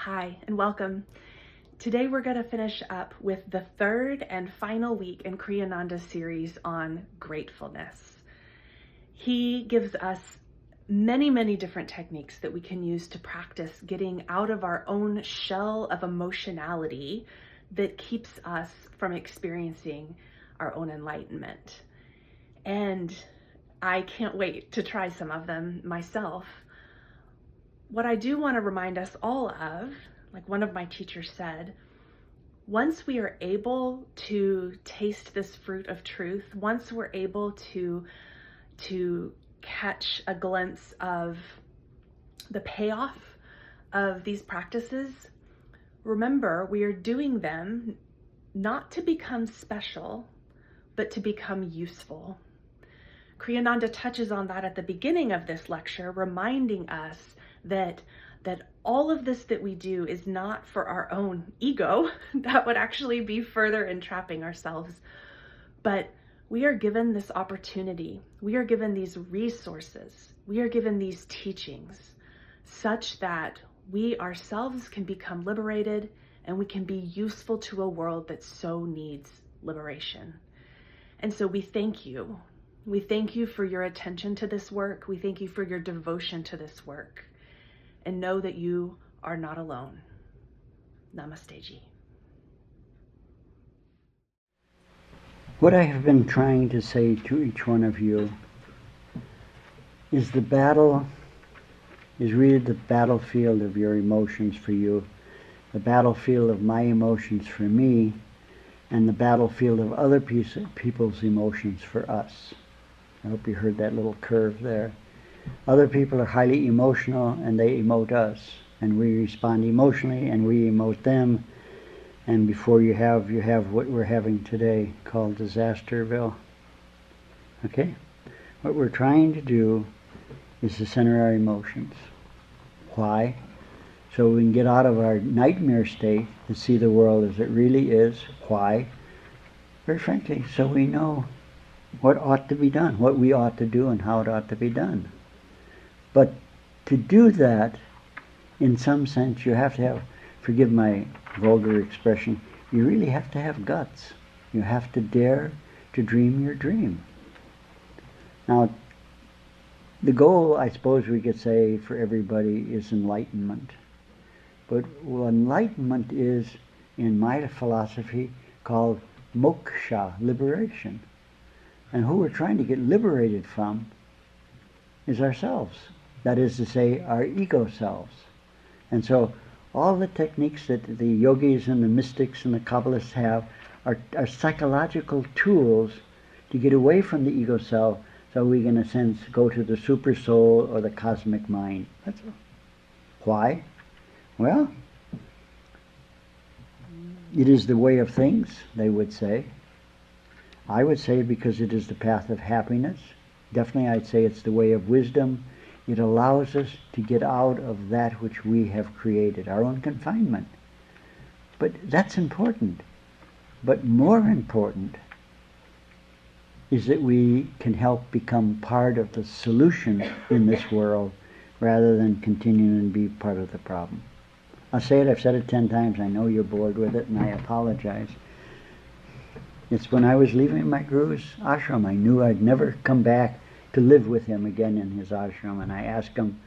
Hi, and welcome. Today we're going to finish up with the third and final week in Kriyananda's series on gratefulness. He gives us many different techniques that we can use to practice getting out of our own shell of emotionality that keeps us from experiencing our own enlightenment. And I can't wait to try some of them myself. What I do want to remind us all of, like one of my teachers said, once we are able to taste this fruit of truth, once we're able to catch a glimpse of the payoff of these practices, remember, we are doing them not to become special, but to become useful. Kriyananda touches on that at the beginning of this lecture, reminding us that all of this that we do is not for our own ego. That would actually be further entrapping ourselves. But we are given this opportunity. We are given these resources. We are given these teachings such that we ourselves can become liberated and we can be useful to a world that so needs liberation. And so we thank you. We thank you for your attention to this work. We thank you for your devotion to this work. And know that you are not alone. Namaste ji. What I have been trying to say to each one of you is the battle is really the battlefield of your emotions for you, the battlefield of my emotions for me, and the battlefield of other people's emotions for us. I hope you heard that little curve there. Other people are highly emotional and they emote us, and we respond emotionally and we emote them, and before you have what we're having today called Disasterville. Okay? What we're trying to do is to center our emotions. Why? So we can get out of our nightmare state to see the world as it really is. Why? Very frankly, so we know what ought to be done, what we ought to do and how it ought to be done. But to do that, in some sense, you have to have, forgive my vulgar expression, you really have to have guts. You have to dare to dream your dream. Now, the goal, I suppose we could say, for everybody is enlightenment. But enlightenment is, in my philosophy, called moksha, liberation. And who we're trying to get liberated from is ourselves. That is to say, our ego selves. And so all the techniques that the yogis and the mystics and the Kabbalists have are psychological tools to get away from the ego self so we can, in a sense, go to the super soul or the cosmic mind. That's all. Why? Well, it is the way of things, they would say. I would say because it is the path of happiness. Definitely I'd say it's the way of wisdom. It allows us to get out of that which we have created, our own confinement. But that's important. But more important is that we can help become part of the solution in this world rather than continuing to be part of the problem. I'll say it, I've said it 10 times, I know you're bored with it, and I apologize. It's when I was leaving my guru's ashram, I knew I'd never come back to live with him again in his ashram, and I asked him,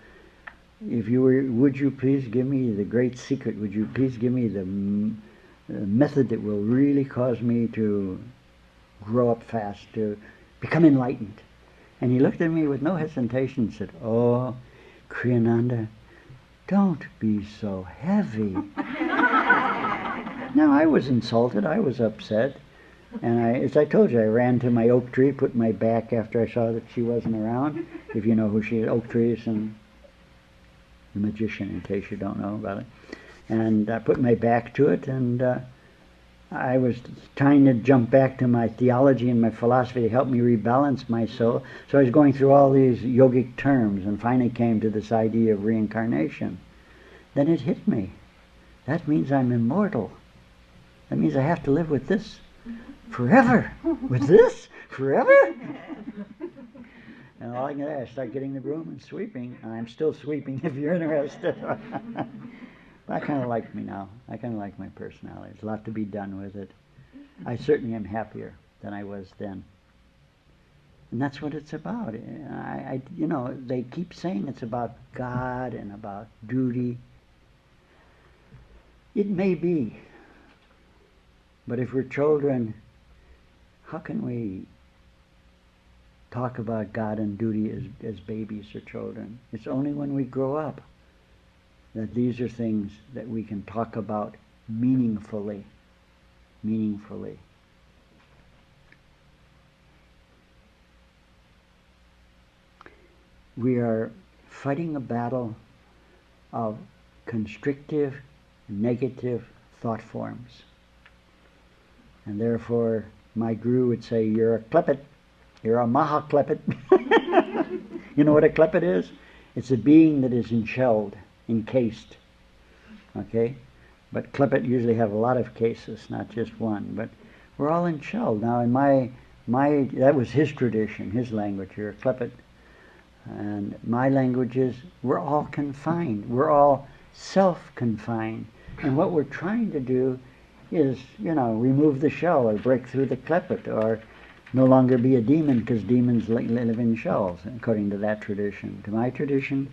would you please give me the great secret, would you please give me the method that will really cause me to grow up fast, to become enlightened? And he looked at me with no hesitation and said, "Oh, Kriyananda, don't be so heavy." Now I was insulted, I was upset. And as I told you, I ran to my oak tree, put my back after I saw that she wasn't around. If you know who she is, oak trees and the magician, in case you don't know about it. And I put my back to it, and I was trying to jump back to my theology and my philosophy to help me rebalance my soul. So I was going through all these yogic terms and finally came to this idea of reincarnation. Then it hit me. That means I'm immortal. That means I have to live with this forever. With this? Forever? And all I can do is start getting the broom and sweeping. And I'm still sweeping if you're interested. I kind of like me now. I kind of like my personality. There's a lot to be done with it. I certainly am happier than I was then. And that's what it's about. They keep saying it's about God and about duty. It may be. But if we're children, how can we talk about God and duty as babies or children? It's only when we grow up that these are things that we can talk about meaningfully. Meaningfully. We are fighting a battle of constrictive, negative thought forms. And therefore, my guru would say, you're a klepit. You're a maha-klepit. You know what a klepit is? It's a being that is enshelled, encased. Okay? But klepit usually have a lot of cases, not just one. But we're all enshelled. Now, in my that was his tradition, his language. You're a klepit. And my language is, we're all confined. We're all self-confined. And what we're trying to do is, remove the shell or break through the klepit or no longer be a demon, because demons live in shells, according to that tradition. To my tradition,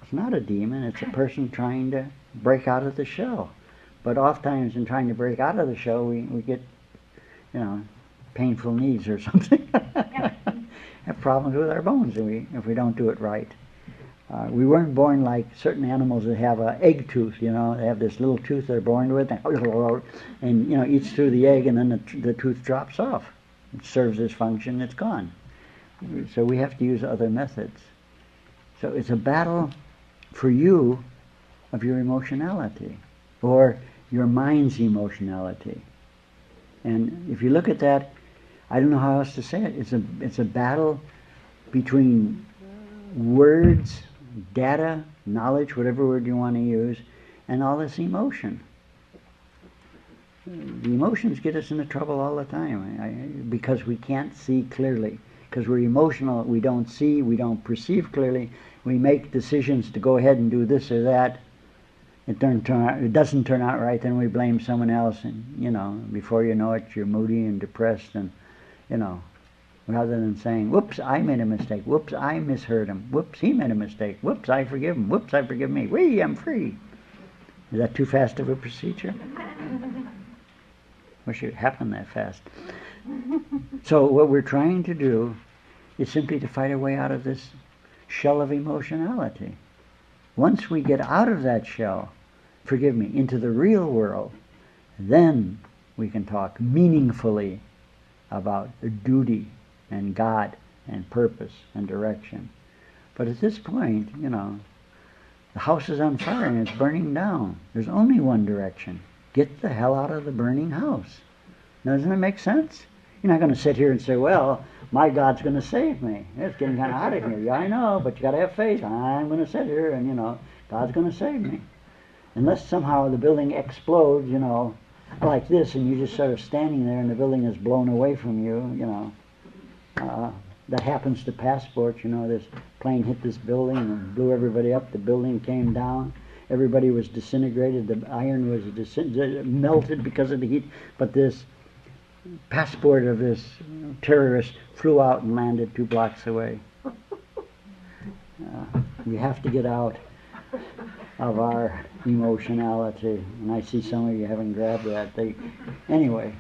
it's not a demon. It's a person trying to break out of the shell. But oftentimes in trying to break out of the shell, we get, painful knees or something. Have problems with our bones if we don't do it right. We weren't born like certain animals that have an egg tooth. They have this little tooth they're born with, and eats through the egg, and then the tooth drops off. It serves its function, it's gone. So we have to use other methods. So it's a battle for you of your emotionality, or your mind's emotionality. And if you look at that, I don't know how else to say it. It's a battle between words, data, knowledge, whatever word you want to use, and all this emotion. The emotions get us into trouble all the time because we can't see clearly. Because we're emotional, we don't see, we don't perceive clearly. We make decisions to go ahead and do this or that. It doesn't turn out right, then we blame someone else, and before you know it, you're moody and depressed, and rather than saying, whoops, I made a mistake, whoops, I misheard him, whoops, he made a mistake, whoops, I forgive him, whoops, I forgive me, whee, I'm free. Is that too fast of a procedure? Wish it happened that fast. So what we're trying to do is simply to fight our way out of this shell of emotionality. Once we get out of that shell, into the real world, then we can talk meaningfully about duty and God and purpose and direction. But at this point, the house is on fire and it's burning down. There's only one direction. Get the hell out of the burning house. Now, doesn't it make sense? You're not going to sit here and say, well, my God's going to save me. It's getting kind of hot in here. Yeah, I know, but you got to have faith. I'm going to sit here and, God's going to save me. Unless somehow the building explodes, like this, and you're just sort of standing there and the building is blown away from you, that happens to passports. This plane hit this building and blew everybody up. The building came down. Everybody was disintegrated. The iron was melted because of the heat. But this passport of this terrorist flew out and landed 2 blocks away. We have to get out of our emotionality. And I see some of you haven't grabbed that. Anyway,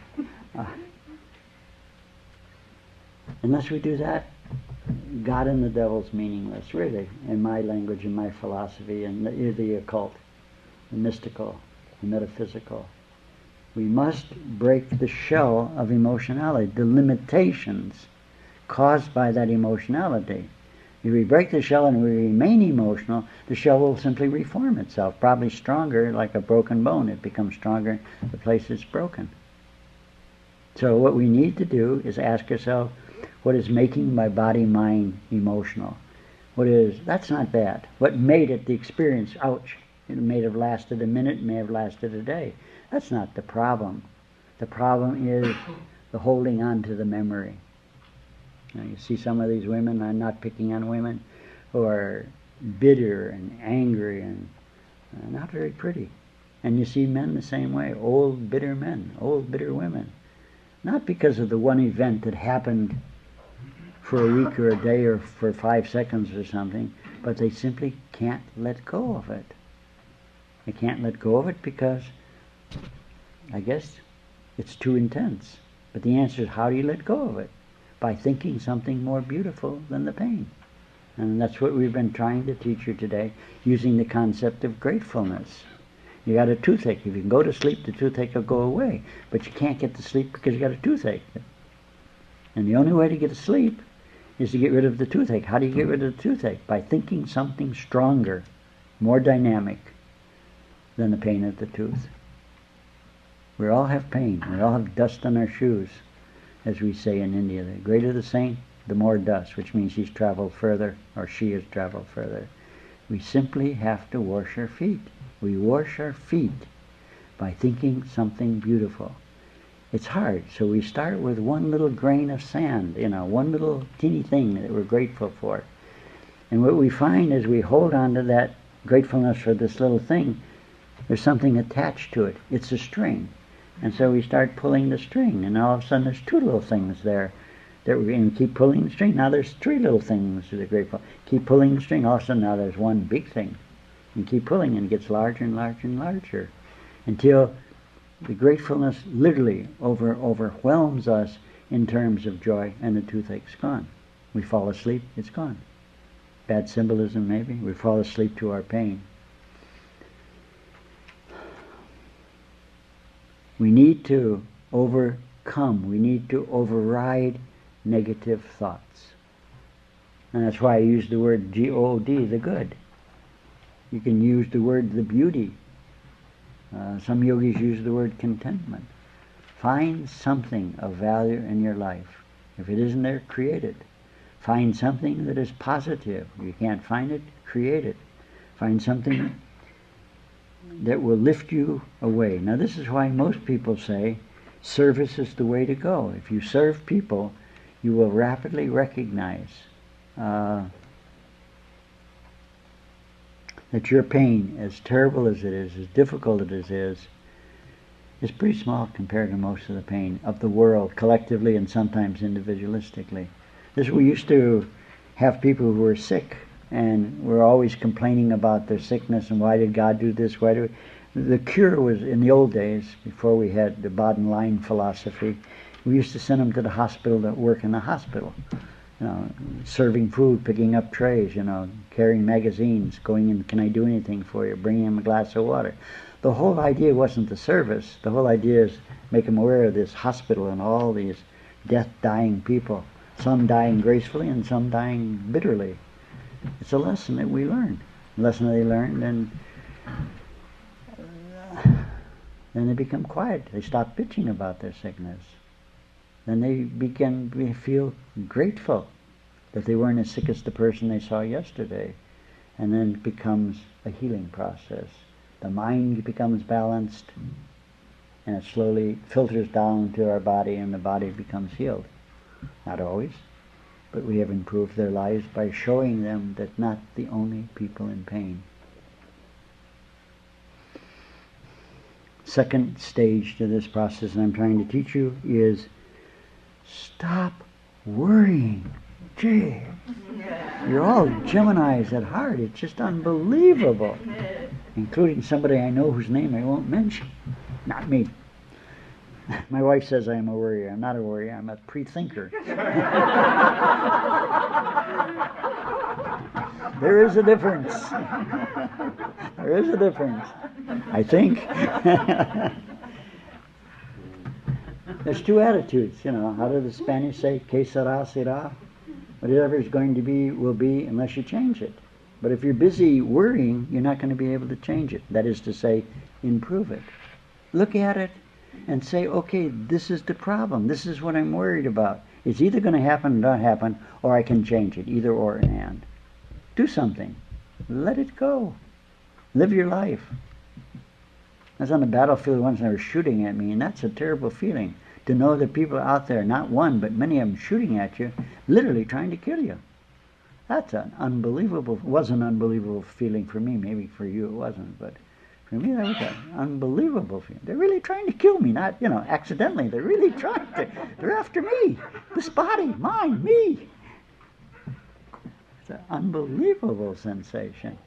unless we do that, God and the devil's meaningless, really, in my language, in my philosophy, and the occult, the mystical, the metaphysical. We must break the shell of emotionality, the limitations caused by that emotionality. If we break the shell and we remain emotional, the shell will simply reform itself, probably stronger, like a broken bone. It becomes stronger the place it's broken. So what we need to do is ask ourselves, what is making my body, mind emotional? That's not bad. What made it the experience? Ouch. It may have lasted a minute, it may have lasted a day. That's not the problem. The problem is the holding on to the memory. You see some of these women, I'm not picking on women, who are bitter and angry and Not very pretty. And you see men the same way, old, bitter men, old, bitter women. Not because of the one event that happened for a week or a day or for 5 seconds or something, but they simply can't let go of it. They can't let go of it because, I guess, it's too intense. But the answer is, how do you let go of it? By thinking something more beautiful than the pain. And that's what we've been trying to teach you today, using the concept of gratefulness. You got a toothache. If you can go to sleep, the toothache will go away. But you can't get to sleep because you got a toothache. And the only way to get to sleep is to get rid of the toothache. How do you get rid of the toothache? By thinking something stronger, more dynamic than the pain of the tooth. We all have pain. We all have dust on our shoes, as we say in India. The greater the saint, the more dust, which means he's traveled further, or she has traveled further. We simply have to wash our feet. We wash our feet by thinking something beautiful. It's hard, so we start with one little grain of sand, one little teeny thing that we're grateful for. And what we find is we hold on to that gratefulness for this little thing. There's something attached to it. It's a string. And so we start pulling the string, and all of a sudden there's 2 little things there. And keep pulling the string. Now there's 3 little things that are grateful. Keep pulling the string. All of a sudden now there's one big thing. And keep pulling, and it gets larger and larger and larger, until the gratefulness literally overwhelms us in terms of joy, and the toothache's gone. We fall asleep, it's gone. Bad symbolism maybe. We fall asleep to our pain. We need to overcome, we need to override negative thoughts. And that's why I use the word G-O-D, the good. You can use the word the beauty. Some yogis use the word contentment. Find something of value in your life. If it isn't there, create it. Find something that is positive. If you can't find it, create it. Find something that will lift you away. Now this is why most people say service is the way to go. If you serve people, you will rapidly recognize that your pain, as terrible as it is, as difficult as it is pretty small compared to most of the pain of the world, collectively and sometimes individualistically. We used to have people who were sick, and were always complaining about their sickness, and why did God do this, the cure was, in the old days, before we had the bottom line philosophy, we used to send them to the hospital to work in the hospital. Serving food, picking up trays, carrying magazines, going in, can I do anything for you, bringing them a glass of water. The whole idea wasn't the service. The whole idea is make them aware of this hospital and all these death-dying people, some dying gracefully and some dying bitterly. It's a lesson that we learn. A lesson they learned, and then they become quiet. They stop bitching about their sickness. Then they begin to feel grateful that they weren't as sick as the person they saw yesterday. And then it becomes a healing process. The mind becomes balanced, and it slowly filters down to our body, and the body becomes healed. Not always, but we have improved their lives by showing them that not the only people in pain. Second stage to this process, and I'm trying to teach you, is stop worrying. Gee, you're all Geminis at heart. It's just unbelievable. Including somebody I know whose name I won't mention. Not me. My wife says I am a worrier. I'm not a worrier. I'm a pre-thinker. There is a difference. There is a difference, I think. There's 2 attitudes, How do the Spanish say, que sera, sera? Whatever is going to be, will be, unless you change it. But if you're busy worrying, you're not going to be able to change it. That is to say, improve it. Look at it and say, okay, this is the problem. This is what I'm worried about. It's either going to happen or not happen, or I can change it, either or and. Do something. Let it go. Live your life. I was on the battlefield once and they were shooting at me, and that's a terrible feeling, to know that people out there, not one, but many of them shooting at you, literally trying to kill you. That's was an unbelievable feeling for me. Maybe for you it wasn't, but for me that was an unbelievable feeling. They're really trying to kill me, not, accidentally. They're really trying to. They're after me. This body, mine, me. It's an unbelievable sensation.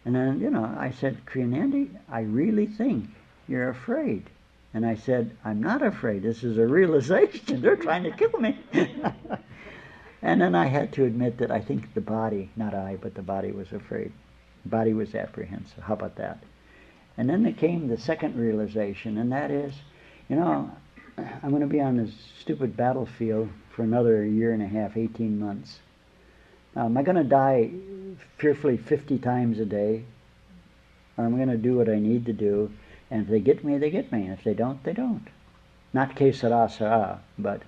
And then, I said, Kriya and Andy, I really think you're afraid. And I said, I'm not afraid. This is a realization. They're trying to kill me. And then I had to admit that I think the body, not I, but the body was afraid. The body was apprehensive. How about that? And then there came the second realization, and that is, I'm going to be on this stupid battlefield for another year and a half, 18 months. Now, am I going to die fearfully 50 times a day? Or am I going to do what I need to do? And if they get me, they get me. And if they don't, they don't. Not que sera, sera, but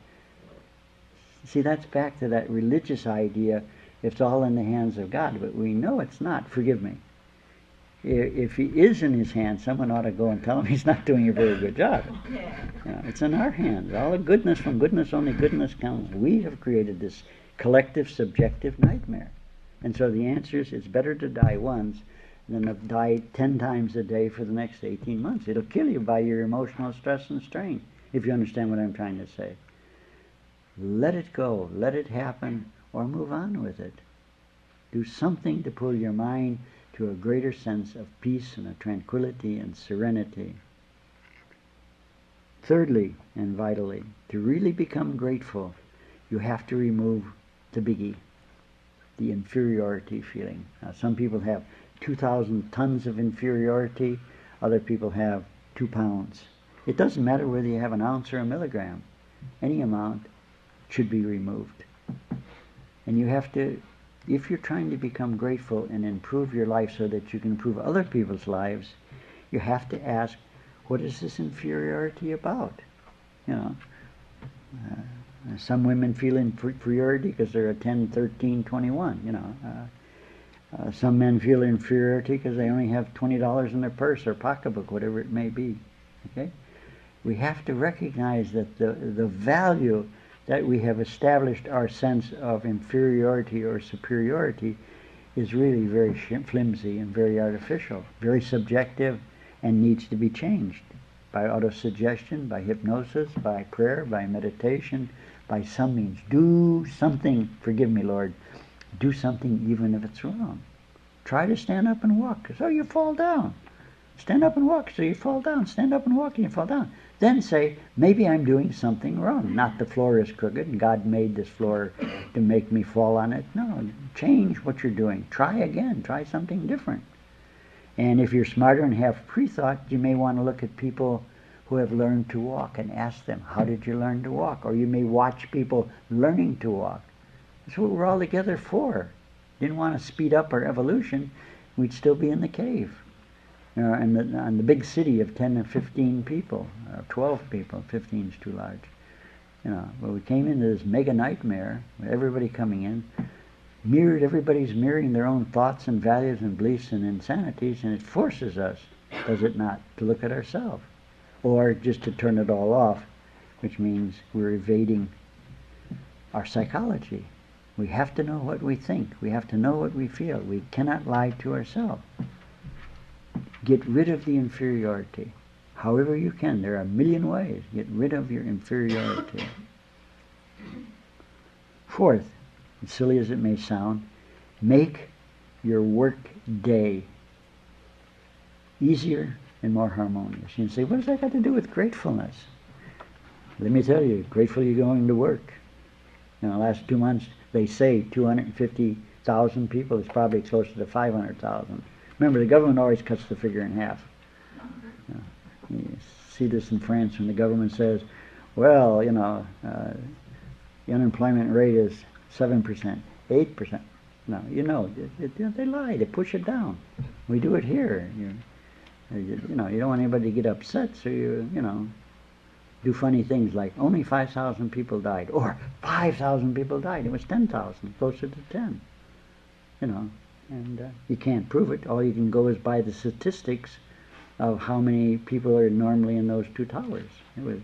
see, that's back to that religious idea, it's all in the hands of God, but we know it's not. Forgive me. If he is in his hands, someone ought to go and tell him he's not doing a very good job. It's in our hands. All the goodness, from goodness only goodness comes. We have created this collective subjective nightmare. And so the answer is, it's better to die once than to die 10 times a day for the next 18 months. It'll kill you by your emotional stress and strain, if you understand what I'm trying to say. Let it go, let it happen, or move on with it. Do something to pull your mind to a greater sense of peace and of tranquility and serenity. Thirdly, and vitally, to really become grateful, you have to remove the biggie, the inferiority feeling. Now, some people have 2,000 tons of inferiority, other people have 2 pounds. It doesn't matter whether you have an ounce or a milligram. Any amount should be removed. And you have to, if you're trying to become grateful and improve your life so that you can improve other people's lives, you have to ask, what is this inferiority about? Some women feel inferiority because they're a 10, 13, 21, some men feel inferiority because they only have $20 in their purse or pocketbook, whatever it may be. Okay? We have to recognize that the value that we have established our sense of inferiority or superiority is really very flimsy and very artificial, very subjective, and needs to be changed by autosuggestion, by hypnosis, by prayer, by meditation, by some means. Do something, forgive me, Lord, do something even if it's wrong. Try to stand up and walk, so you fall down. Stand up and walk, so you fall down. Stand up and walk, and you fall down. Then say, maybe I'm doing something wrong. Not the floor is crooked, and God made this floor to make me fall on it. No, change what you're doing. Try again. Try something different. And if you're smarter and have pre-thought, you may want to look at people who have learned to walk and ask them, how did you learn to walk? Or you may watch people learning to walk. That's what we're all together for. Didn't want to speed up our evolution, we'd still be in the cave. In the big city of 10 or 15 people, or 12 people, 15 is too large. Well, we came into this mega nightmare, with everybody coming in, everybody's mirroring their own thoughts and values and beliefs and insanities, and it forces us, does it not, to look at ourselves. Or just to turn it all off, which means we're evading our psychology. We have to know what we think. We have to know what we feel. We cannot lie to ourselves. Get rid of the inferiority. However you can. There are a million ways. Get rid of your inferiority. Fourth, as silly as it may sound, make your work day easier and more harmonious. You say, what does that got to do with gratefulness? Let me tell you, grateful you're going to work. The last 2 months, they say 250,000 people. It's probably closer to 500,000. Remember, the government always cuts the figure in half. You see this in France when the government says, well, the unemployment rate is 7%, 8%. No, they lie. They push it down. We do it here. You don't want anybody to get upset, so you do funny things like only 5,000 people died, or 5,000 people died. It was 10,000, closer to 10. And you can't prove it. All you can go is by the statistics of how many people are normally in those two towers. It was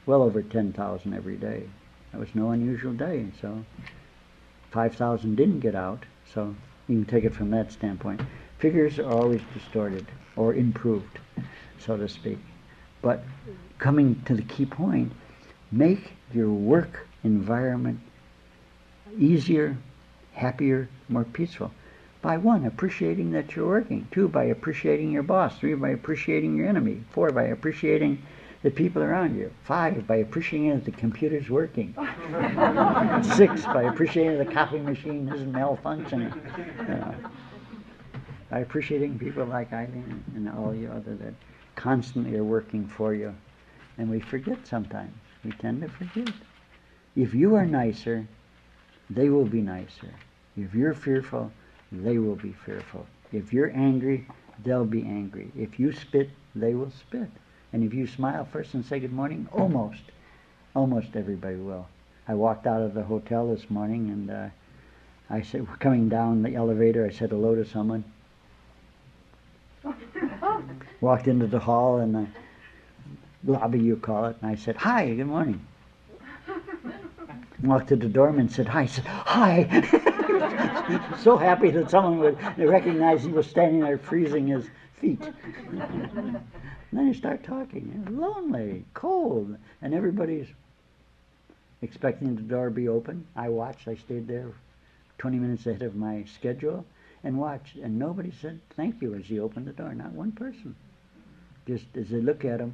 well over 10,000 every day. That was no unusual day. So 5,000 didn't get out, so you can take it from that standpoint. Figures are always distorted or improved, so to speak. But coming to the key point, make your work environment easier, happier, more peaceful. By 1, appreciating that you're working. 2, by appreciating your boss. 3, by appreciating your enemy. 4, by appreciating the people around you. 5, by appreciating that the computer's working. 6, by appreciating the copy machine isn't malfunctioning. By appreciating people like Eileen and all you other that constantly are working for you. And we forget sometimes. We tend to forget. If you are nicer, they will be nicer. If you're fearful, they will be fearful. If you're angry, they'll be angry. If you spit, they will spit. And if you smile first and say good morning, almost everybody will. I walked out of the hotel this morning and I said, coming down the elevator, I said hello to someone. Walked into the hall and the lobby, you call it, and I said, hi, good morning. Walked to the doorman and said, hi. I said, hi. So happy that someone would recognize he was standing there freezing his feet. And then you start talking. You're lonely, cold, and everybody's expecting the door to be open. I watched. I stayed there 20 minutes ahead of my schedule and watched. And nobody said thank you as he opened the door. Not one person. Just as they look at him.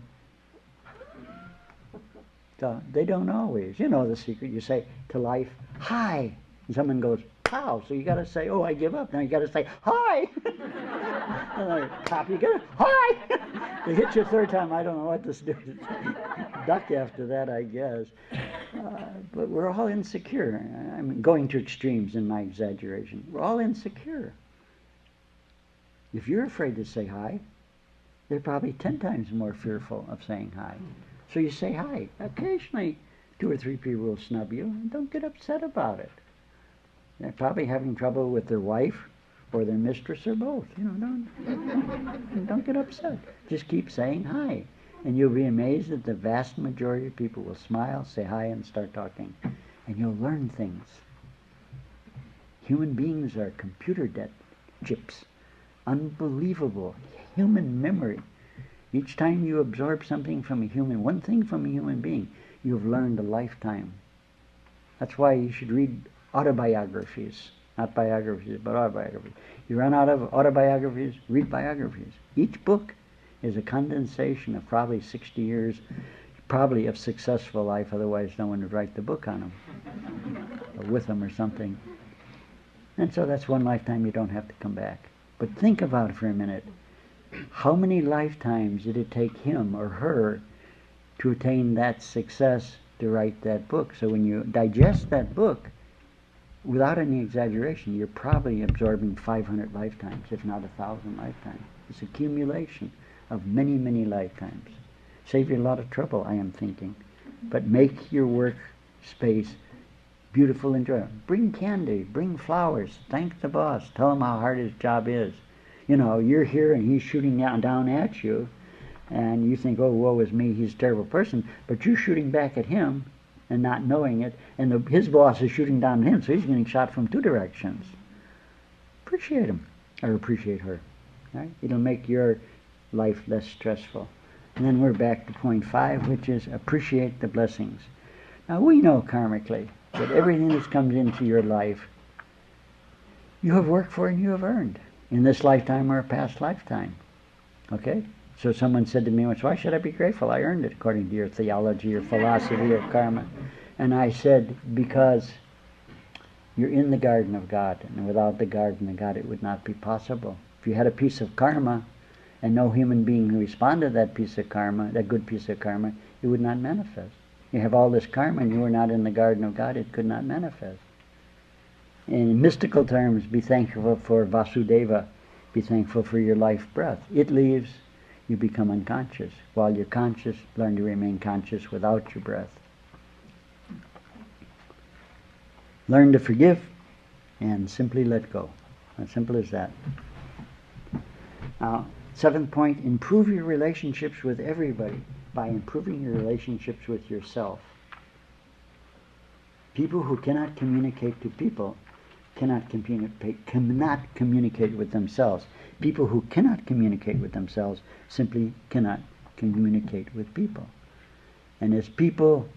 So they don't always. You know the secret. You say to life, hi. And someone goes, how? So you got to say, oh, I give up. Now you got to say, hi. And they pop you, get it, hi. They hit you a third time. I don't know what to do. Duck after that, I guess. But we're all insecure. I'm going to extremes in my exaggeration. We're all insecure. If you're afraid to say hi, they're probably 10 times more fearful of saying hi. So you say hi. Occasionally, 2 or 3 people will snub you, and don't get upset about it. They're probably having trouble with their wife or their mistress or both. You know, don't get upset. Just keep saying hi. And you'll be amazed that the vast majority of people will smile, say hi, and start talking. And you'll learn things. Human beings are computer chips. Unbelievable human memory. Each time you absorb something from a human, one thing from a human being, you've learned a lifetime. That's why you should read autobiographies. Not biographies, but autobiographies. You run out of autobiographies, read biographies. Each book is a condensation of probably 60 years, probably of successful life, otherwise no one would write the book on them, or with them or something. And so that's one lifetime you don't have to come back. But think about it for a minute. How many lifetimes did it take him or her to attain that success to write that book? So when you digest that book, without any exaggeration, you're probably absorbing 500 lifetimes, if not 1,000 lifetimes. It's accumulation of many, many lifetimes. Save you a lot of trouble, I am thinking. But make your work space beautiful and enjoyable. Bring candy, bring flowers, thank the boss, tell him how hard his job is. You know, you're here and he's shooting down at you, and you think, oh, woe is me, he's a terrible person, but you're shooting back at him and not knowing it, and his boss is shooting down at him, so he's getting shot from 2 directions. Appreciate him, or appreciate her. Right? It'll make your life less stressful. And then we're back to point 5, which is appreciate the blessings. Now we know karmically that everything that comes into your life, you have worked for and you have earned, in this lifetime or a past lifetime. Okay? So someone said to me once, why should I be grateful? I earned it according to your theology or philosophy of karma. And I said, because you're in the garden of God, and without the garden of God it would not be possible. If you had a piece of karma and no human being who responded to that piece of karma, that good piece of karma, it would not manifest. You have all this karma and you were not in the garden of God, it could not manifest. In mystical terms, be thankful for Vasudeva. Be thankful for your life breath. It leaves, you become unconscious. While you're conscious, learn to remain conscious without your breath. Learn to forgive and simply let go. As simple as that. Now, 7th point, improve your relationships with everybody by improving your relationships with yourself. People who cannot communicate to people cannot communicate with themselves. People who cannot communicate with themselves simply cannot communicate with people. And as people,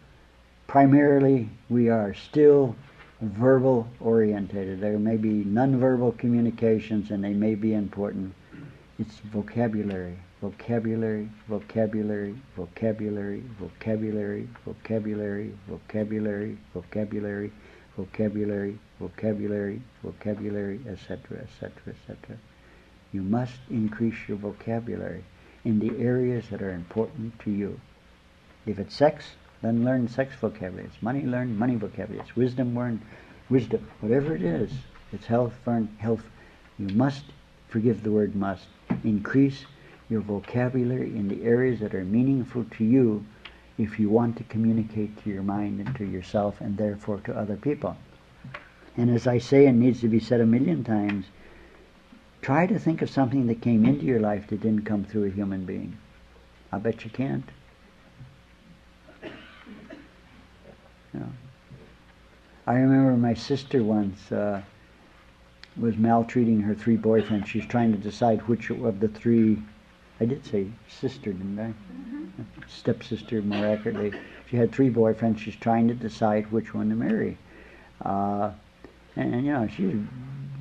primarily, we are still verbal orientated. There may be non-verbal communications and they may be important. It's vocabulary, vocabulary, vocabulary, vocabulary, vocabulary, vocabulary, vocabulary, vocabulary, vocabulary, vocabulary, vocabulary, etc., etc., etc. You must increase your vocabulary in the areas that are important to you. If it's sex, then learn sex vocabulary. It's money, learn money vocabulary. It's wisdom, learn wisdom. Whatever it is, it's health, learn health. You must, forgive the word must, increase your vocabulary in the areas that are meaningful to you if you want to communicate to your mind and to yourself and therefore to other people. And as I say, and needs to be said a million times, try to think of something that came into your life that didn't come through a human being. I bet you can't. You know. I remember my sister once was maltreating her 3 boyfriends. She's trying to decide which of the 3, I did say sister, didn't I? Mm-hmm. Stepsister, more accurately. She had 3 boyfriends. She's trying to decide which one to marry. And you know, she was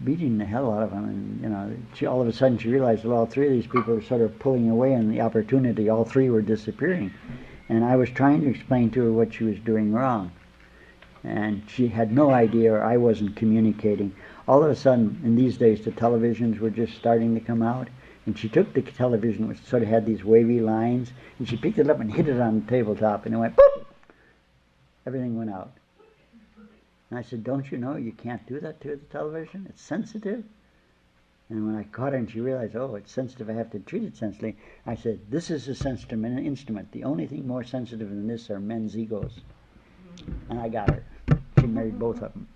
beating the hell out of them. And you know, all of a sudden she realized that all 3 of these people were sort of pulling away and the opportunity, all 3 were disappearing. And I was trying to explain to her what she was doing wrong. And she had no idea, or I wasn't communicating. All of a sudden, in these days, the televisions were just starting to come out. And she took the television, which sort of had these wavy lines, and she picked it up and hit it on the tabletop, and it went, boop! Everything went out. And I said, don't you know you can't do that to the television? It's sensitive. And when I caught her and she realized, oh, it's sensitive, I have to treat it sensitively, I said, this is a sensitive instrument. The only thing more sensitive than this are men's egos. And I got her. She married both of them,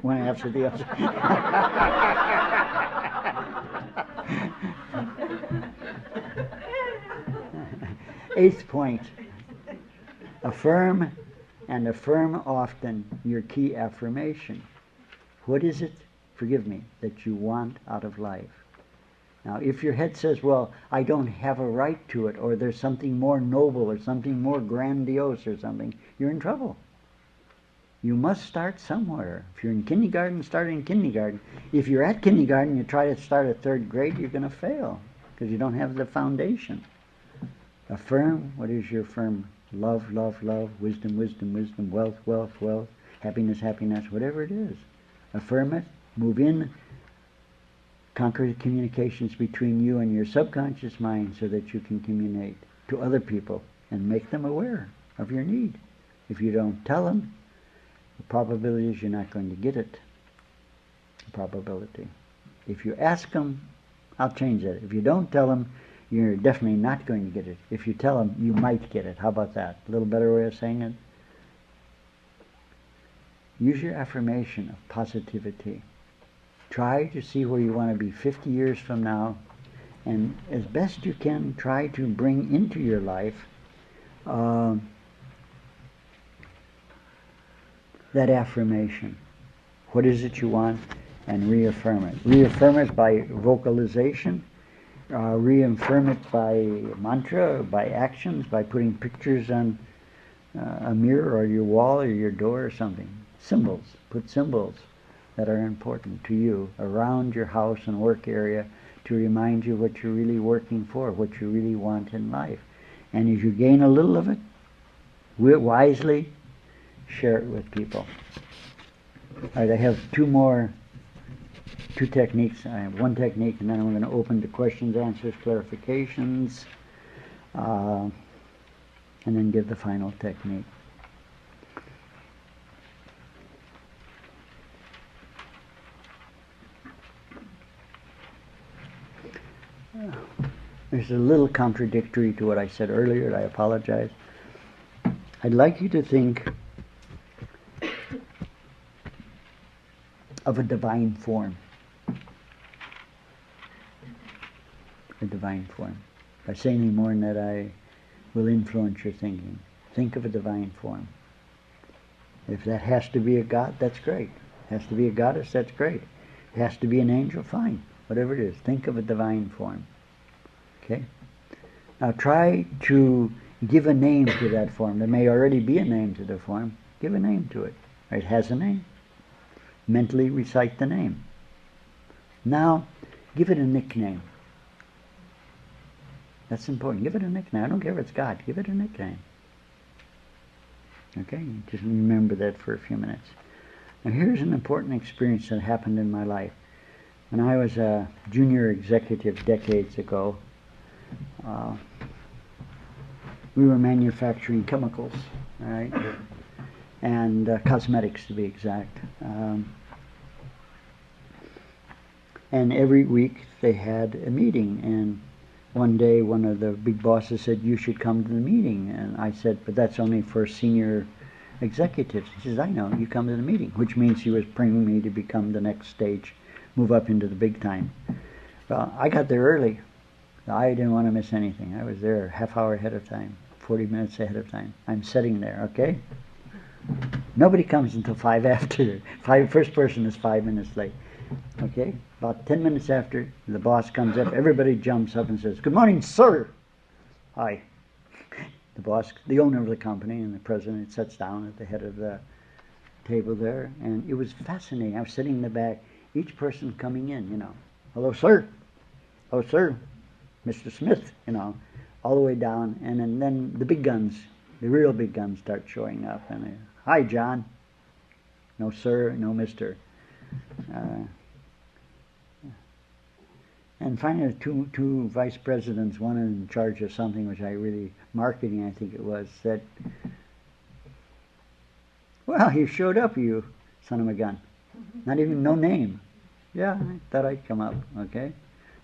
one after the other. Eighth point, affirm and affirm often your key affirmation. What is it, forgive me, that you want out of life? Now, if your head says, well, I don't have a right to it, or there's something more noble, or something more grandiose, or something, you're in trouble. You must start somewhere. If you're in kindergarten, start in kindergarten. If you're at kindergarten, you try to start at 3rd grade, you're going to fail, because you don't have the foundation. Affirm, what is your affirm? Love, love, love, wisdom, wisdom, wisdom, wealth, wealth, wealth, happiness, happiness, whatever it is. Affirm it, move in, conquer the communications between you and your subconscious mind so that you can communicate to other people and make them aware of your need. If you don't tell them, the probability is you're not going to get it. The probability. If you ask them, I'll change that. If you don't tell them, you're definitely not going to get it. If you tell them, you might get it. How about that? A little better way of saying it? Use your affirmation of positivity. Try to see where you want to be 50 years from now, and as best you can, try to bring into your life that affirmation. What is it you want? And reaffirm it. Reaffirm it by vocalization. Reaffirm it by mantra, by actions, by putting pictures on a mirror or your wall or your door or something. Symbols. Put symbols that are important to you around your house and work area to remind you what you're really working for, what you really want in life. And as you gain a little of it, wisely share it with people. All right, I have two techniques. I have one technique, and then I'm going to open to questions, answers, clarifications, and then give the final technique. There's a little contradictory to what I said earlier, and I apologize. I'd like you to think of a divine form. A divine form. If I say any more than that, I will influence your thinking. Think of a divine form. If that has to be a God, that's great. Has to be a goddess, that's great. It has to be an angel, fine. Whatever it is, think of a divine form. Okay? Now try to give a name to that form. There may already be a name to the form. Give a name to it. It has a name. Mentally recite the name. Now, give it a nickname. That's important. Give it a nickname. I don't care if it's God. Give it a nickname. Okay? Just remember that for a few minutes. Now here's an important experience that happened in my life. When I was a junior executive decades ago, we were manufacturing chemicals, right? And cosmetics to be exact. And every week they had a meeting, and one day one of the big bosses said, you should come to the meeting. And I said, but that's only for senior executives. He says, I know, you come to the meeting, which means he was bringing me to become the next stage, move up into the big time. Well, I got there early. I didn't want to miss anything. I was there a half hour ahead of time, 40 minutes ahead of time. I'm sitting there, okay? Nobody comes until 5 after. First person is 5 minutes late. Okay? About 10 minutes after, the boss comes up, everybody jumps up and says, good morning, sir. Hi. The boss, the owner of the company, and the president sits down at the head of the table there, and it was fascinating. I was sitting in the back, each person coming in, you know, hello, sir. Oh, sir. Mr. Smith, you know, all the way down, and then the big guns, the real big guns start showing up, and they, hi, John. No, sir, no, mister. And finally, two vice presidents, one in charge of something which I really, marketing I think it was, said, well, you showed up, you son of a gun. Not even, no name. Yeah, I thought I'd come up, okay?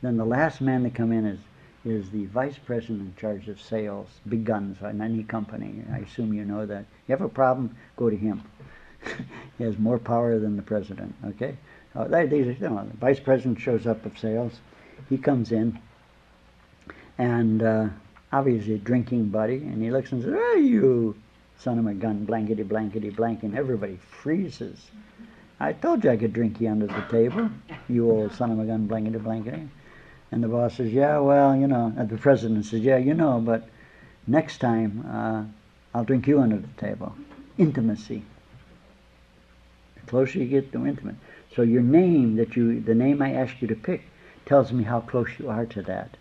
Then the last man to come in is the vice president in charge of sales, big guns in any company. I assume you know that. You have a problem, go to him. He has more power than the president, okay? The vice president shows up of sales. He comes in, and obviously a drinking buddy, and he looks and says, hey, you son of a gun, blankety, blankety, blank, and everybody freezes. I told you I could drink you under the table, you old son of a gun, blankety, blankety. And the boss says, yeah, well, you know, and the president says, yeah, you know, but next time I'll drink you under the table. Intimacy. The closer you get, the intimate. So your name, the name I asked you to pick, tells me how close you are to that.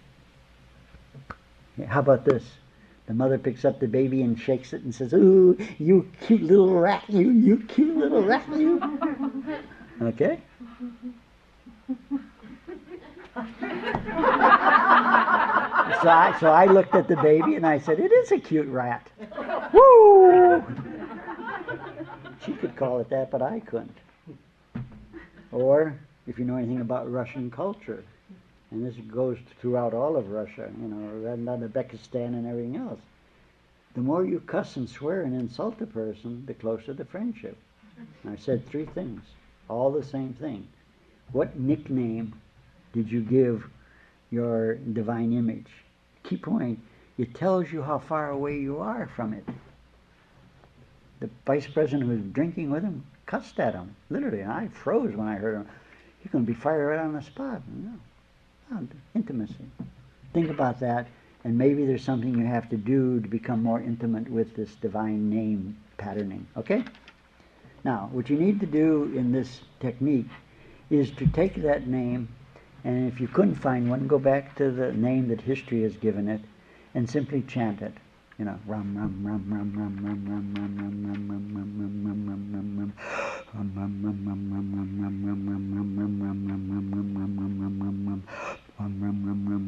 How about this? The mother picks up the baby and shakes it and says, ooh, you cute little rat, you cute little rat, you. Okay? So I looked at the baby and I said, it is a cute rat. Woo! She could call it that, but I couldn't. Or, if you know anything about Russian culture, and this goes throughout all of Russia, you know, and Uzbekistan and everything else, the more you cuss and swear and insult a person, the closer the friendship. And I said 3 things, all the same thing. What nickname did you give your divine image? Key point, it tells you how far away you are from it. The vice president who was drinking with him cussed at him, literally, and I froze when I heard him. You're going to be fired right on the spot. No, intimacy. Think about that, and maybe there's something you have to do to become more intimate with this divine name patterning, okay? Now, what you need to do in this technique is to take that name, and if you couldn't find one, go back to the name that history has given it and simply chant it. You know, rum rum rum rum rum rum rum rum rum rum rum rum rum rum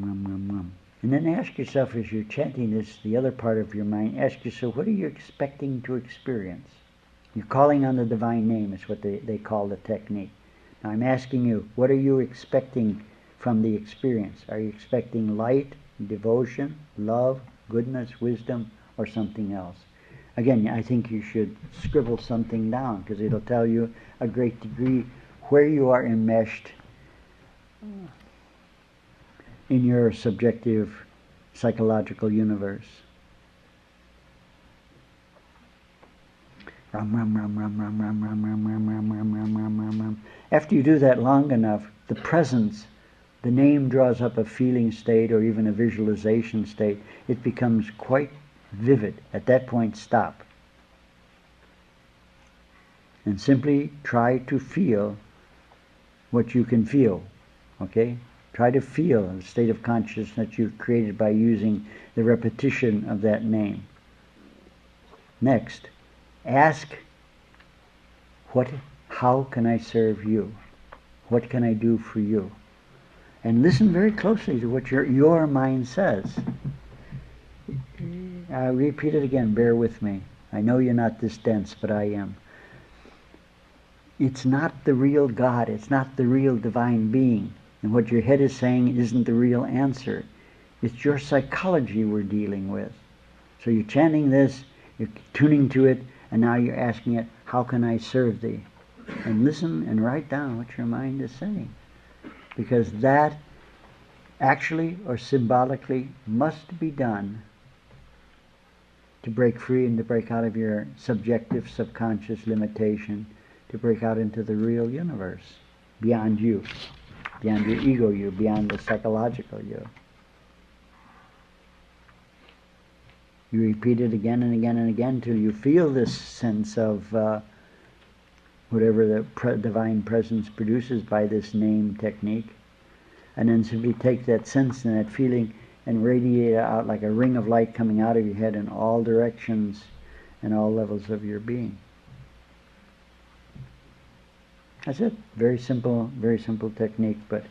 rum rum rum and then ask yourself, as you're chanting this, the other part of your mind, ask yourself, what are you expecting to experience? You're calling on the divine name, is what they call the technique. Now I'm asking you, what are you expecting from the experience? Are you expecting light, devotion, love, goodness, wisdom, or something else? Again, I think you should scribble something down, because it'll tell you a great degree where you are enmeshed in your subjective psychological universe. Ram, ram, ram, ram, ram, ram, ram, ram, ram, ram, ram, ram, ram, ram, ram. After you do that long enough, the presence, the name draws up a feeling state or even a visualization state. It becomes quite vivid. At that point, stop. And simply try to feel what you can feel. Okay? Try to feel the state of consciousness you've created by using the repetition of that name. Next, ask, how can I serve you? What can I do for you? And listen very closely to what your mind says. I'll repeat it again, bear with me. I know you're not this dense, but I am. It's not the real God, it's not the real divine being. And what your head is saying isn't the real answer. It's your psychology we're dealing with. So you're chanting this, you're tuning to it, and now you're asking it, how can I serve thee? And listen and write down what your mind is saying. Because that actually or symbolically must be done to break free and to break out of your subjective, subconscious limitation, to break out into the real universe, beyond you, beyond your ego you, beyond the psychological you. You repeat it again and again and again till you feel this sense of whatever the divine presence produces by this name technique, and then simply take that sense and that feeling and radiate it out like a ring of light coming out of your head in all directions and all levels of your being. That's it. Very simple technique, but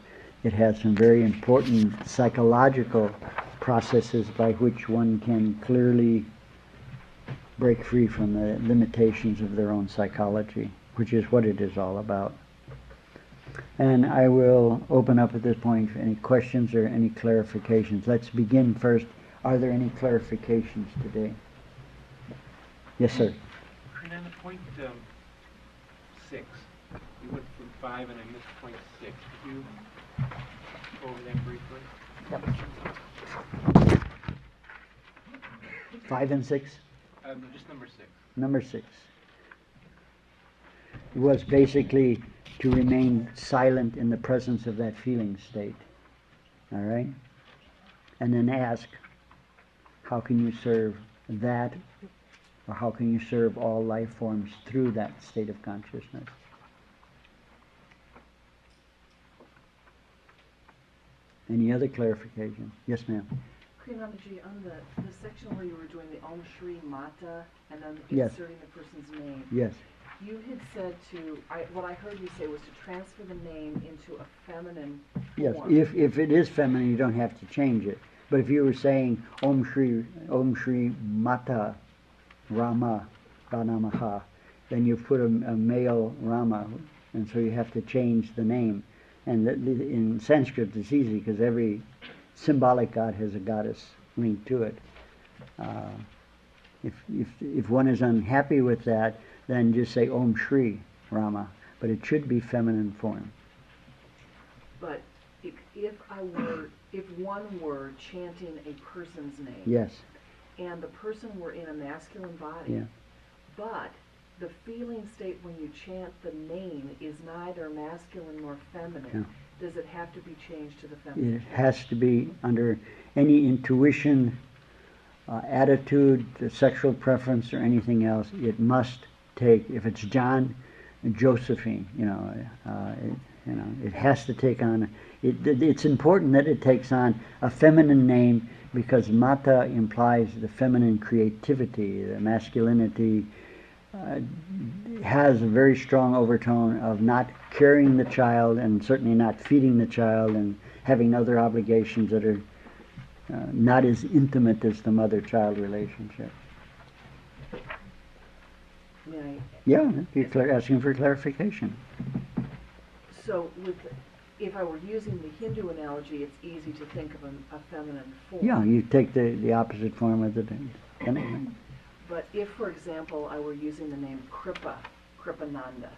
it has some very important psychological processes by which one can clearly break free from the limitations of their own psychology, which is what it is all about. And I will open up at this point for any questions or any clarifications. Let's begin first. Are there any clarifications today? Yes, sir. And on the point 6, you went from 5 and I missed point 6. Could you go over that briefly? Yep. 5 and 6? No, just number 6. Number 6. It was basically to remain silent in the presence of that feeling state. All right? And then ask, how can you serve that, or how can you serve all life forms through that state of consciousness? Any other clarification? Yes, ma'am. Kriyanandaji, on the section where you were doing the Om Shri Mata and then Yes. inserting the person's name, Yes. you had said what I heard you say was to transfer the name into a feminine Yes. form. If it is feminine, you don't have to change it. But if you were saying Om Shri Mata Rama Ranamaha, then you put a male Rama, and so you have to change the name. And in Sanskrit it's easy because every symbolic god has a goddess linked to it. If one is unhappy with that, then just say Om Shri Rama, but it should be feminine form. But if one were chanting a person's name, Yes. and the person were in a masculine body, Yeah. but the feeling state when you chant the name is neither masculine nor feminine, does it have to be changed to the feminine? It has to be under any intuition, attitude, sexual preference, or anything else. It must take, if it's John, Josephine, it has to take on, it's important that it takes on a feminine name, because Mata implies the feminine creativity, the masculinity, has a very strong overtone of not carrying the child and certainly not feeding the child and having other obligations that are not as intimate as the mother-child relationship. May I? Yeah, you're asking for clarification. So if I were using the Hindu analogy, it's easy to think of a feminine form. Yeah, you take the opposite form of the thing. But if, for example, I were using the name Kripananda,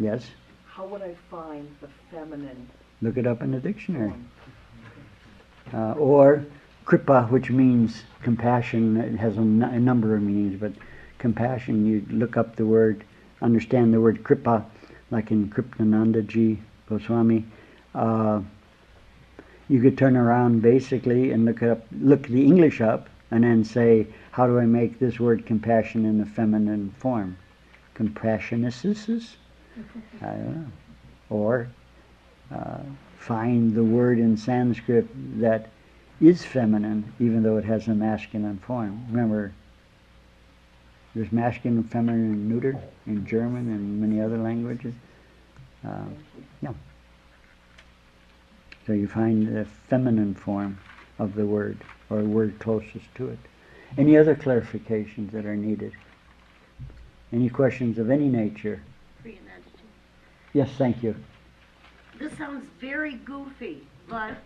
Yes, how would I find the feminine look it up in the dictionary. form? Or Kripa, which means compassion. It has a number of meanings, but compassion, you look up the word, understand the word kripa, like in Kriptanandaji Goswami. You could turn around basically and look the English up, and then say, how do I make this word compassion in a feminine form? Compassionissus? I don't know. Or find the word in Sanskrit that is feminine, even though it has a masculine form. Remember, there's masculine, feminine, and neuter in German and many other languages. Yeah. So you find the feminine form of the word, or a word closest to it. Any other clarifications that are needed? Any questions of any nature? Kriya. Yes, thank you. This sounds very goofy, but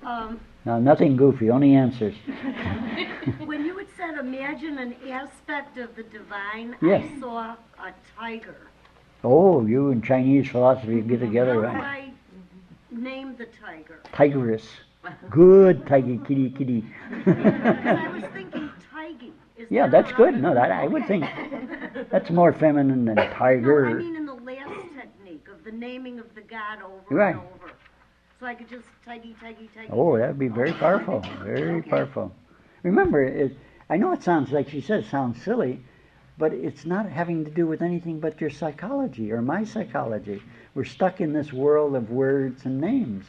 No, nothing goofy, only answers. when you had said imagine an aspect of the divine, Yes. I saw a tiger. Oh, you and Chinese philosophy get together, How do right? I name the tiger? Tigress. Good, tiger, kitty, kitty. Because I was thinking tiggy. Is Yeah, that that's all good. right? No, that I would think that's more feminine than tiger. No, I mean in the last technique of the naming of the god over Right. and over. So I could just tiggy. Oh, that would be very powerful. Very Okay. powerful. Remember, I know it sounds, like she says, sounds silly, but it's not having to do with anything but your psychology or my psychology. We're stuck in this world of words and names.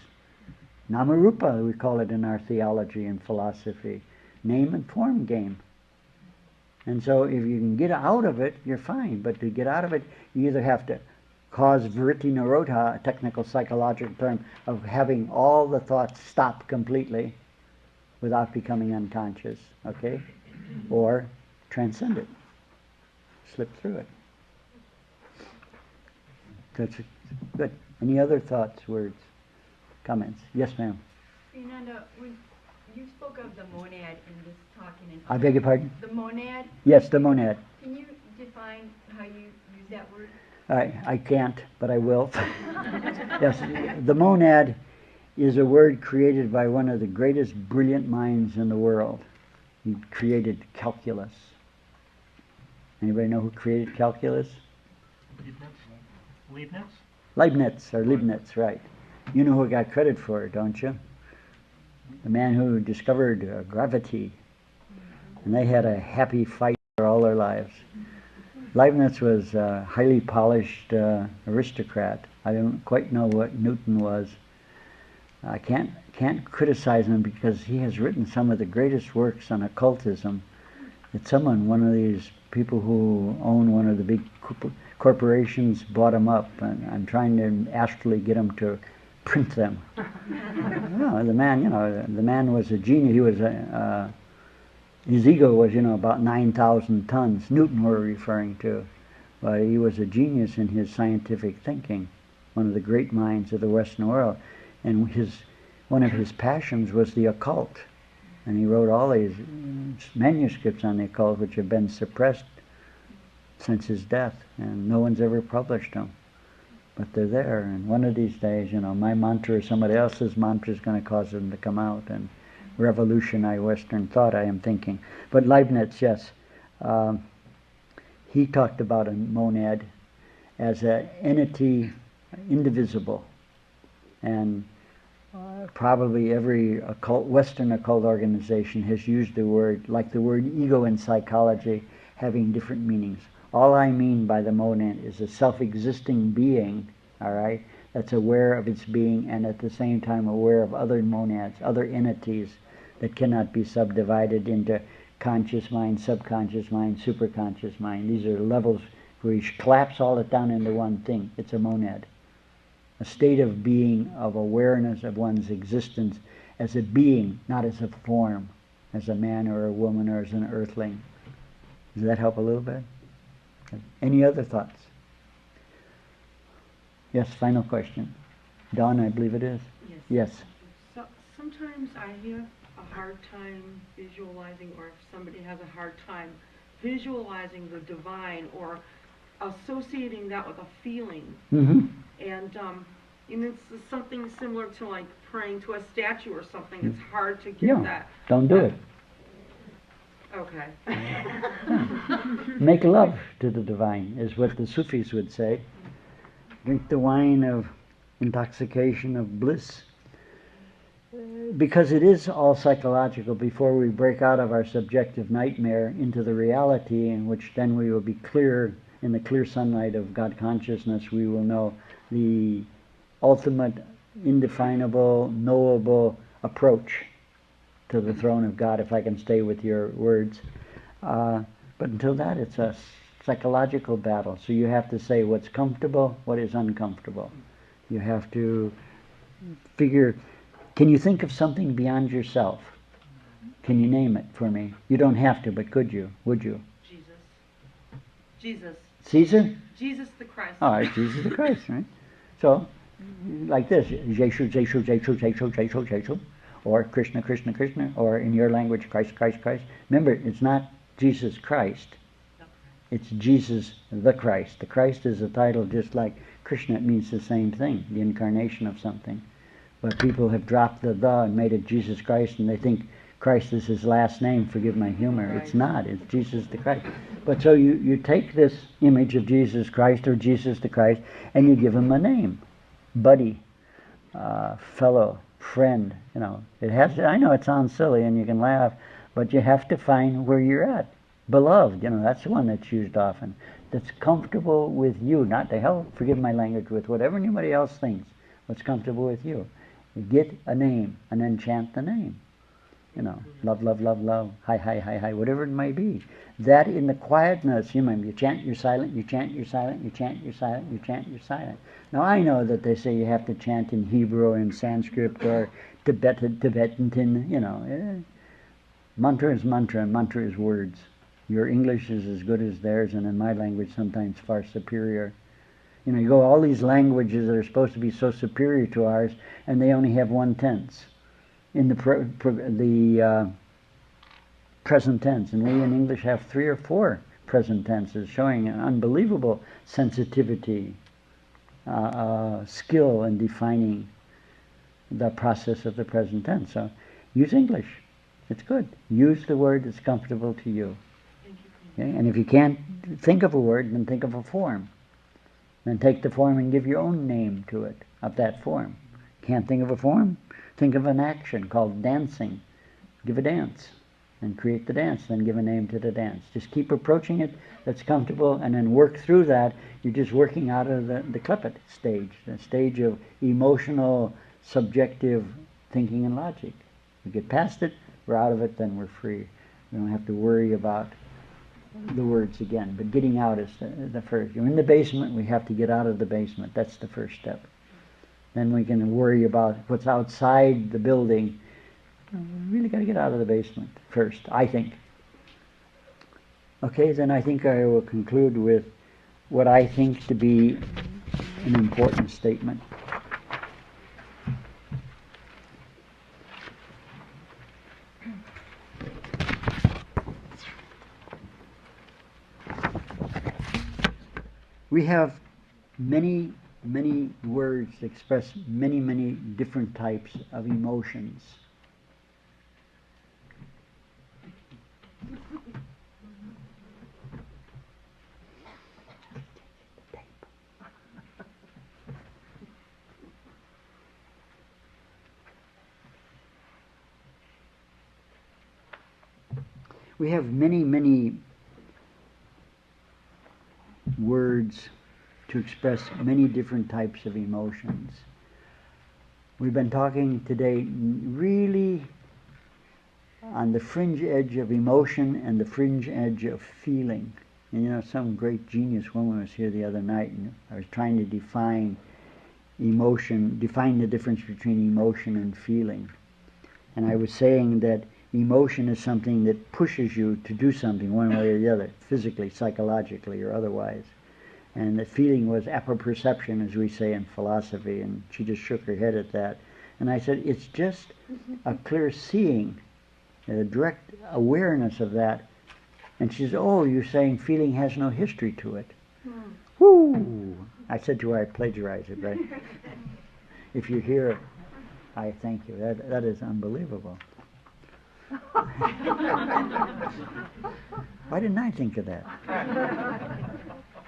Namarupa, we call it in our theology and philosophy. Name and form game. And so if you can get out of it, you're fine. But to get out of it, you either have to cause vritti nirodha, a technical psychological term, of having all the thoughts stop completely without becoming unconscious, okay? Or transcend it. Slip through it. That's good. Any other thoughts, words, comments? Yes, ma'am. Fernanda, when you spoke of the monad in this talking, I beg your pardon? the monad. Yes, the monad. Can you define how you use that word? I can't, but I will. Yes, the monad is a word created by one of the greatest brilliant minds in the world. He created calculus. Anybody know who created calculus? Leibniz? Leibniz, right. You know who got credit for it, don't you? The man who discovered gravity. And they had a happy fight for all their lives. Leibniz was a highly polished aristocrat. I don't quite know what Newton was. I can't criticize him because he has written some of the greatest works on occultism. It's one of these people who own one of the big corporations bought him up, and I'm trying to astrally get him to print them. No, the man was a genius. He was his ego was, about 9,000 tons. Newton we're referring to. But he was a genius in his scientific thinking, one of the great minds of the Western world. And one of his passions was the occult. And he wrote all these manuscripts on the occult, which have been suppressed since his death, and no one's ever published them. But they're there, and one of these days, my mantra or somebody else's mantra is going to cause them to come out and revolutionize Western thought, I am thinking. But Leibniz, yes, he talked about a monad as an entity indivisible. And probably every Western occult organization has used the word, like the word ego in psychology, having different meanings. All I mean by the monad is a self-existing being, all right, that's aware of its being and at the same time aware of other monads, other entities that cannot be subdivided into conscious mind, subconscious mind, superconscious mind. These are levels where you collapse all it down into one thing. It's a monad. A state of being, of awareness of one's existence as a being, not as a form, as a man or a woman or as an earthling. Does that help a little bit? Any other thoughts? Yes, final question. Dawn, I believe it is. Yes. So, sometimes I have a hard time visualizing, or if somebody has a hard time visualizing the divine or associating that with a feeling. Mm-hmm. And it's something similar to like praying to a statue or something. It's hard to get that. Don't do it. Okay. Make love to the divine, is what the Sufis would say. Drink the wine of intoxication, of bliss. Because it is all psychological before we break out of our subjective nightmare into the reality in which then we will be clear, in the clear sunlight of God consciousness, we will know the ultimate, indefinable, knowable approach to the throne of God, if I can stay with your words. But until that, it's a psychological battle. So you have to say what's comfortable, what is uncomfortable. You have to figure, can you think of something beyond yourself? Can you name it for me? You don't have to, but could you? Would you? Jesus. Caesar? Jesus the Christ. Oh, it's Jesus the Christ, right? So, like this, Jeshu, Jeshu, Jeshu, Jeshu, Jeshu, Jeshu, or Krishna, Krishna, Krishna, or in your language, Christ, Christ, Christ. Remember, it's not Jesus Christ. It's Jesus the Christ. The Christ is a title just like Krishna. It means the same thing, the incarnation of something. But people have dropped the and made it Jesus Christ, and they think Christ is his last name. Forgive my humor. It's not. It's Jesus the Christ. But so you take this image of Jesus Christ or Jesus the Christ, and you give him a name. Buddy, fellow, friend. You know, it has to, I know it sounds silly and you can laugh, but you have to find where you're at. Beloved, you know, that's the one that's used often. That's comfortable with you, not the hell, forgive my language, with whatever anybody else thinks. What's comfortable with you. You get a name and then chant the name. You know, love, love, love, love, hi, hi, hi, hi, whatever it may be. That in the quietness, you remember, you chant, you're silent, you chant, you're silent, you chant, you're silent, you chant, you're silent. Now I know that they say you have to chant in Hebrew or in Sanskrit or Tibetan, you know. Mantra is mantra and mantra is words. Your English is as good as theirs, and in my language sometimes far superior. You know, you go all these languages that are supposed to be so superior to ours, and they only have one tense in the present tense. And we in English have 3 or 4 present tenses, showing an unbelievable sensitivity, skill in defining the process of the present tense. So use English. It's good. Use the word that's comfortable to you. Okay? And if you can't think of a word, then think of a form. Then take the form and give your own name to it, of that form. Can't think of a form? Think of an action called dancing. Give a dance and create the dance, then give a name to the dance. Just keep approaching it that's comfortable and then work through that. You're just working out of the klepet stage, the stage of emotional, subjective thinking and logic. We get past it, we're out of it, then we're free. We don't have to worry about the words again, but getting out is the first. You're in the basement, we have to get out of the basement. That's the first step. Then we can worry about what's outside the building. We really got to get out of the basement first, I think. Okay, then I think I will conclude with what I think to be an important statement. We have many, many words that express many, many different types of emotions. We have many, many words to express many different types of emotions. We've been talking today really on the fringe edge of emotion and the fringe edge of feeling. And you know, some great genius woman was here the other night, and I was trying to define emotion, define the difference between emotion and feeling. And I was saying that emotion is something that pushes you to do something one way or the other, physically, psychologically, or otherwise. And the feeling was apperception, as we say in philosophy, and she just shook her head at that. And I said, it's just a clear seeing, a direct awareness of that. And she said, oh, you're saying feeling has no history to it. Whoo! I said to her, I plagiarized it, right? If you hear it, I thank you. That is unbelievable. Why didn't I think of that?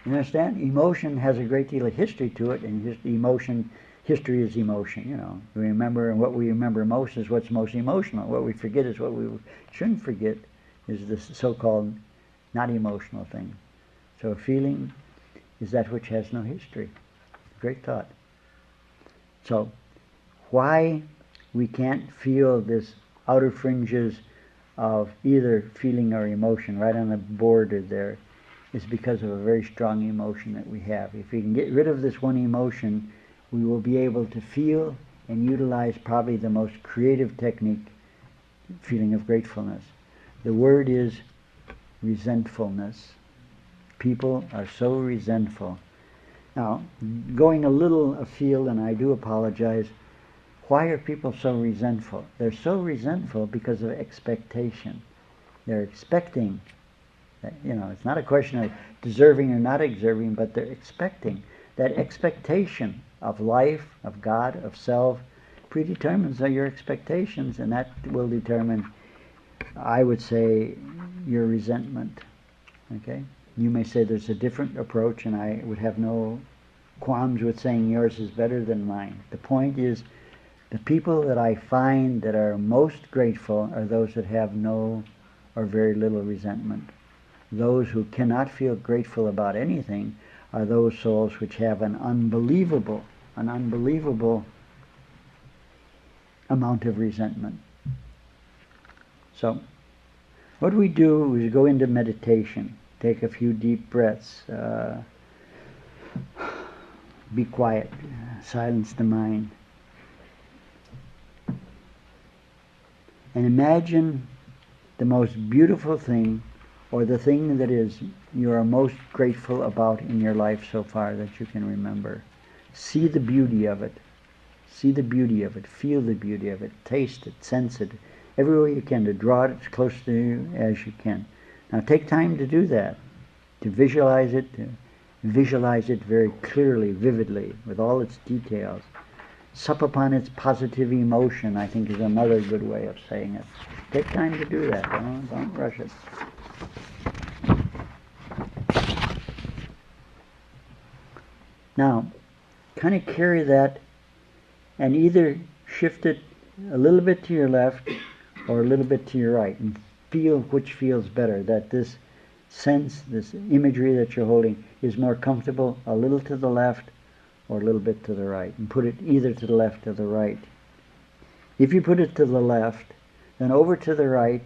You understand? Emotion has a great deal of history to it, and history is emotion, you know. We remember, and what we remember most is what's most emotional. What we forget is what we shouldn't forget, is this so-called not emotional thing. So a feeling is that which has no history. Great thought. So, why we can't feel this outer fringes of either feeling or emotion right on the border there is because of a very strong emotion that we have. If we can get rid of this one emotion, we will be able to feel and utilize probably the most creative technique, feeling of gratefulness. The word is resentfulness. People are so resentful. Now, going a little afield, and I do apologize, why are people so resentful? They're so resentful because of expectation. They're expecting, you know, it's not a question of deserving or not deserving, but they're expecting. That expectation of life, of God, of self, predetermines your expectations, and that will determine, I would say, your resentment. Okay? You may say there's a different approach, and I would have no qualms with saying yours is better than mine. The point is, the people that I find that are most grateful are those that have no or very little resentment. Those who cannot feel grateful about anything are those souls which have an unbelievable amount of resentment. So, what we do is go into meditation. Take a few deep breaths. Be quiet. Silence the mind. And imagine the most beautiful thing, or the thing that is you are most grateful about in your life so far that you can remember. See the beauty of it. See the beauty of it. Feel the beauty of it. Taste it. Sense it. Everywhere you can, to draw it as close to you as you can. Now take time to do that. To visualize it very clearly, vividly, with all its details. Sup upon its positive emotion, I think, is another good way of saying it. Take time to do that. Don't rush it. Now, kind of carry that and either shift it a little bit to your left or a little bit to your right, and feel which feels better, that this sense, this imagery that you're holding is more comfortable a little to the left or a little bit to the right, and put it either to the left or the right. If you put it to the left, then over to the right,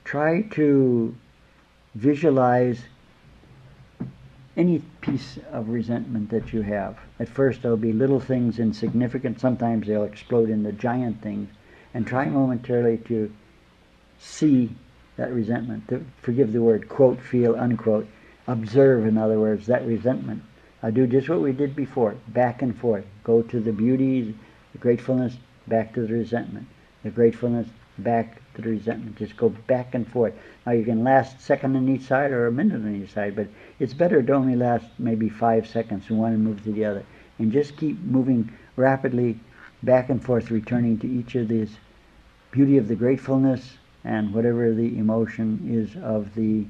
try to visualize any piece of resentment that you have. At first there'll be little things insignificant, sometimes they'll explode into giant things, and try momentarily to see that resentment, to forgive the word, quote, feel, unquote, observe, in other words, that resentment. I do just what we did before, back and forth. Go to the beauty, the gratefulness, back to the resentment. The gratefulness, back to the resentment. Just go back and forth. Now you can last a second on each side or a minute on each side, but it's better to only last maybe 5 seconds from one and move to the other. And just keep moving rapidly back and forth, returning to each of these beauty of the gratefulness and whatever the emotion is of the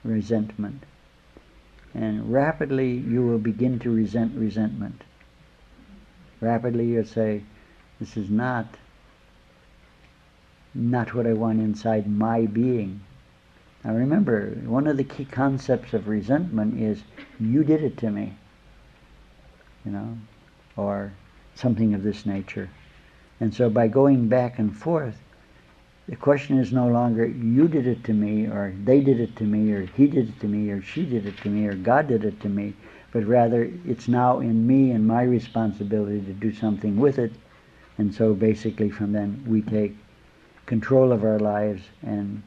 resentment. And rapidly you will begin to resent resentment. Rapidly you'll say, this is not what I want inside my being. Now remember, one of the key concepts of resentment is, you did it to me, or something of this nature. And so by going back and forth, the question is no longer, you did it to me, or they did it to me, or he did it to me, or she did it to me, or God did it to me, but rather it's now in me and my responsibility to do something with it. And so basically from then we take control of our lives and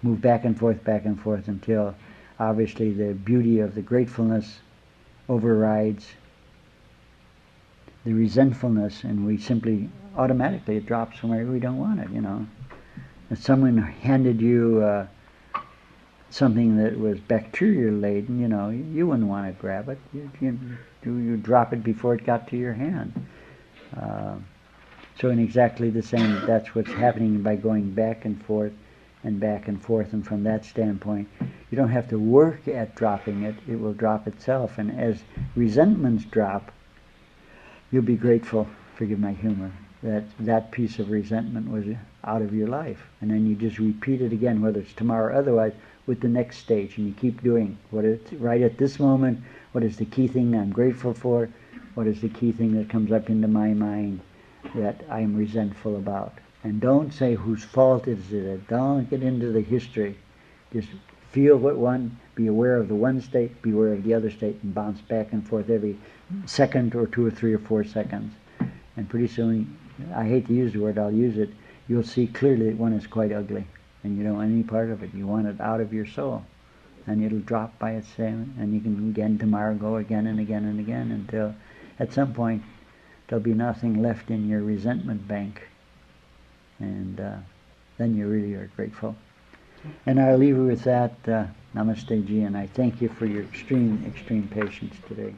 move back and forth until obviously the beauty of the gratefulness overrides the resentfulness, and we simply automatically, it drops from where we don't want it. If someone handed you something that was bacteria laden, you wouldn't want to grab it. You drop it before it got to your hand. So in exactly the same, that's what's happening by going back and forth and back and forth. And from that standpoint, you don't have to work at dropping it. It will drop itself. And as resentments drop, you'll be grateful, forgive my humor, that that piece of resentment was out of your life. And then you just repeat it again, whether it's tomorrow or otherwise, with the next stage. And you keep doing what it's right at this moment. What is the key thing I'm grateful for? What is the key thing that comes up into my mind that I'm resentful about? And don't say whose fault is it. Don't get into the history. Just feel what one, be aware of the one state, be aware of the other state, and bounce back and forth every second or 2 or 3 or 4 seconds. And pretty soon, I hate to use the word, I'll use it, you'll see clearly that one is quite ugly. And you don't want any part of it. You want it out of your soul. And it'll drop by itself, and you can again tomorrow go again and again and again until at some point there'll be nothing left in your resentment bank. And then you really are grateful. And I'll leave you with that. Namaste, Ji, and I thank you for your extreme, extreme patience today.